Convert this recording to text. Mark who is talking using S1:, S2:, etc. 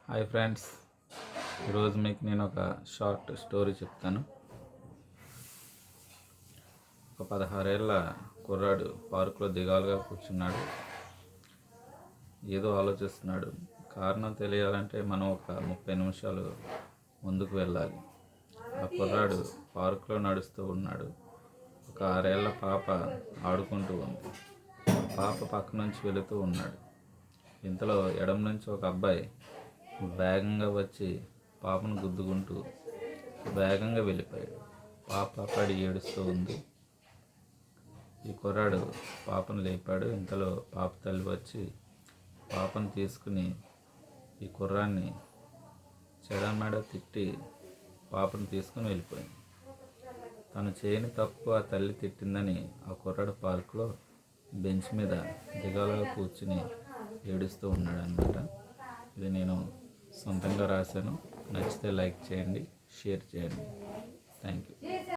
S1: Hi friends, ఈరోజు మీకు నేను ఒక షార్ట్ స్టోరీ చెప్తాను. ఒక 16 ఏళ్ళ కుర్రాడు పార్కులో దిగాలుగా కూర్చున్నాడు. ఏదో ఆలోచిస్తున్నాడు. కారణం తెలియాలంటే మనం ఒక 30 నిమిషాలు ముందుకు వెళ్ళాలి. ఆ కుర్రాడు పార్కులో నడుస్తూ ఉన్నాడు. ఒక 6 ఏళ్ళ పాప ఆడుకుంటూ ఉంది. పాప పక్క నుంచి వెళుతూ ఉన్నాడు. ఇంతలో ఎడమ నుంచి ఒక అబ్బాయి వేగంగా వచ్చి పాపను గుద్దుకుంటూ వేగంగా వెళ్ళిపోయాడు. పాప పడి ఏడుస్తూ ఉంది. ఈ కుర్రాడు పాపను లేపాడు. ఇంతలో పాప తల్లి వచ్చి పాపను తీసుకుని ఈ కుర్రాన్ని చెడమెడ తిట్టి పాపను తీసుకుని వెళ్ళిపోయింది. తను చేయని తప్పు ఆ తల్లి తిట్టిందని ఆ కుర్రాడు పార్కులో బెంచ్ మీద దిగాలుగా కూర్చుని ఏడుస్తూ ఉన్నాడు అన్నమాట. ఇది నేను సొంతంగా రాశాను. నచ్చితే లైక్ చేయండి, షేర్ చేయండి. Thank you.